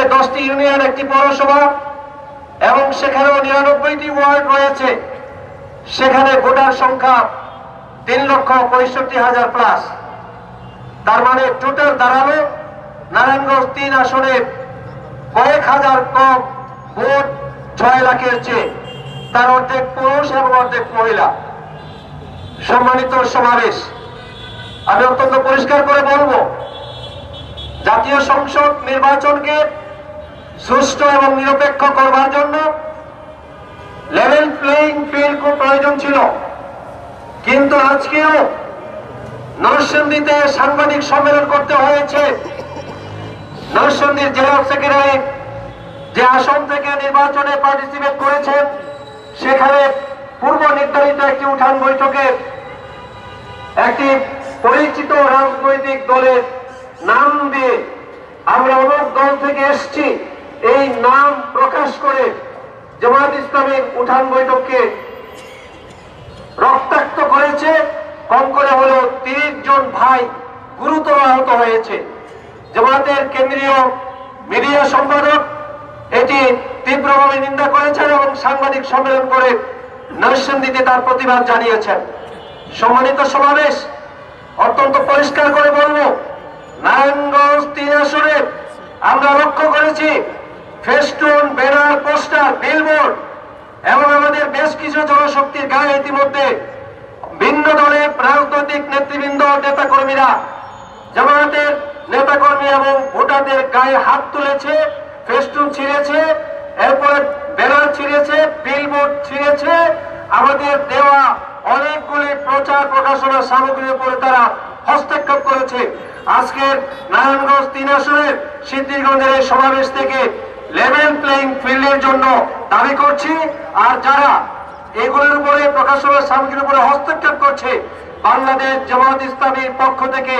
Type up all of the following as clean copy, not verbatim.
উপজেলায় 10টি ইউনিয়ন, একটি পৌরসভা এবং সেখানেও 99টি ওয়ার্ড রয়েছে। সেখানে ভোটার সংখ্যা 3,65,000 প্লাস। তার মানে টোটাল দাঁড়ালো নারায়ণগঞ্জ 3 আসনে কয়েক হাজার কম ভোট 6 লাখের চেয়ে। তার অর্ধেক পুরুষ এবং অর্ধেক মহিলা। সম্মানিত সমাবেশ, আমি অত্যন্ত পরিষ্কার করে বলবো, জাতীয় সংসদ নির্বাচনকে সুষ্ঠু এবং নিরপেক্ষ করবার জন্য লেভেল প্লেইং ফিল্ড খুব প্রয়োজন ছিল। কিন্তু আজকেও নরসিংদীতে সাংবাদিক সম্মেলন করতে হয়েছে। নরসিংদীর জেলা সেক্রেটারি যে আসন থেকে নির্বাচনে পার্টিসিপেট করেছেন, সেখানে পূর্ব নির্ধারিত একটি উঠান বৈঠকে একটি পরিচিত রাজনৈতিক দলের নাম দিয়ে আমরা অনেক দল থেকে এসছি এই নাম প্রকাশ করে জামায়াত ইসলামের উঠান বৈঠককে রক্তাক্ত করেছে। কম করে হলো 30 জন ভাই গুরুতর আহত হয়েছে। জামায়াতের কেন্দ্রীয় মিডিয়া সম্পাদক এটি তীব্রভাবে নিন্দা করেছেন এবং সাংবাদিক সম্মেলন করে নরসিংদীতে তার প্রতিবাদ জানিয়েছেন। সম্মানিত সমাবেশ, অত্যন্ত পরিষ্কার করে বলবো, নারায়ণগঞ্জ 3 আসনে আমরা লক্ষ্য করেছি ফেস্টুন, ব্যানার, পোস্টার, বিলবোর্ড এবং আমাদের বেশ কিছু জনশক্তির গায়ে ইতিমধ্যে ভিন্ন দলের রাজনৈতিক নেতৃবৃন্দ, নেতাকর্মীরা, জামায়াতের নেতাকর্মী এবং ভোটারদের গায়ে হাত তুলেছে, ফেস্টুন ছিঁড়েছে, এরপর ব্যানার ছিঁড়েছে, বিলবোর্ড ছিঁড়েছে। আমাদের দেওয়া অনেকগুলি প্রচার প্রকাশনা সামগ্রীর উপরে তারা হস্তক্ষেপ করেছে। আজকের নারায়ণগঞ্জ 3 আসনের সিদ্ধিরগঞ্জের এই সমাবেশ থেকে লেভেল প্লেইং ফিল্ডের জন্য দাবি করছি। আর যারা এগুলোর উপরে প্রকাশনা সামগ্রীর উপরে হস্তক্ষেপ করছে, বাংলাদেশ জামায়াত ইসলামীর পক্ষ থেকে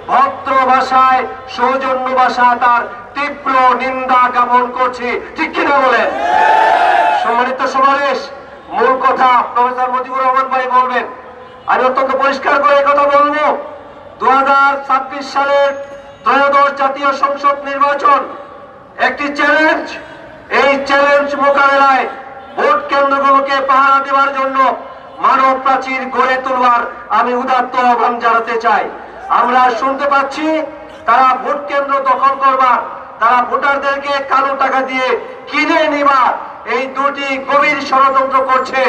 ভদ্র ভাষায়, সৌজন্য ভাষা তার তীব্র নিন্দা জ্ঞাপন করছি। ঠিক কিনা বলেন? সম্মানিত সমাবেশ, মূল কথা প্রফেসর মুজিবুর রহমান ভাই বলবেন। আমি অত্যন্ত পরিষ্কার করে কথা বলবো, 2026 সালের ত্রয়োদশ জাতীয় সংসদ নির্বাচন একটি চ্যালেঞ্জ। এই চ্যালেঞ্জ মোকাবেলায় ভোট কেন্দ্রগুলোকে পাহারা দেওয়ার জন্য মানব প্রাচীর গড়ে তোলবার আমি উদাত্ত আহ্বান জানাতে চাই। আমরা শুনতে পাচ্ছি তারা ভোট কেন্দ্র দখল করবার, তারা ভোটারদেরকে কালো টাকা দিয়ে কিনে নিবার এই দুটি গভীর ষড়যন্ত্র করছে।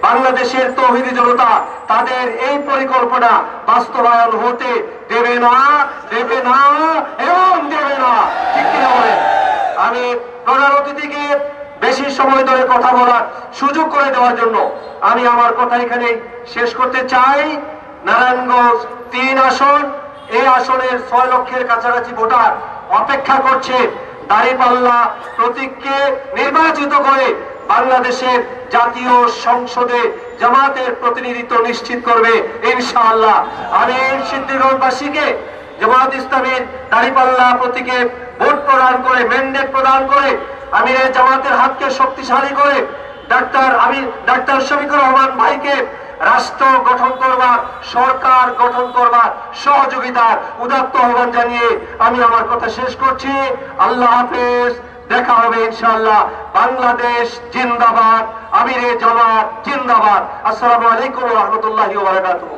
বাংলাদেশের তৌহিদি জনতা তাদের এই পরিকল্পনা বাস্তবায়ন হতে দেবে না, দেবে না এবং দেবে না। ঠিক কিনা বলেন? আমি প্রধান অতিথিকে বেশি সময় ধরে কথা বলার সুযোগ করে দেওয়ার জন্য আমি আমার কথা এখানে শেষ করতে চাই। নারায়ণগঞ্জ 3 আসন, এই আসনের 6 লক্ষের কাছাকাছি ভোটার অপেক্ষা করছে দাঁড়িপাল্লা প্রতীককে নির্বাচিত করে বাংলাদেশের জাতীয় সংসদে জামাতের প্রতিনিধিত্ব নিশ্চিত করবে ইনশাআল্লাহ। আমি সিদ্ধিরগঞ্জবাসীকে জামাত ইসলামের দাঁড়িপাল্লা প্রতীকে ভোট প্রদান করে, ম্যান্ডেট প্রদান করে আমি এই জামাতের হাতকে শক্তিশালী করে ডাক্তার শফিকুর রহমান ভাইকে রাষ্ট্র গঠন করবার, সরকার গঠন করবার সহযোগিতার উদাত্ত আহ্বান জানিয়ে আমি আমার কথা শেষ করছি। আল্লাহ হাফেজ, দেখা হবে ইনশাআল্লাহ। বাংলাদেশ জিন্দাবাদ, আমিরে জামাত জিন্দাবাদ। আসসালামু আলাইকুম ওয়া রাহমাতুল্লাহি ওয়া বারাকাতুহু।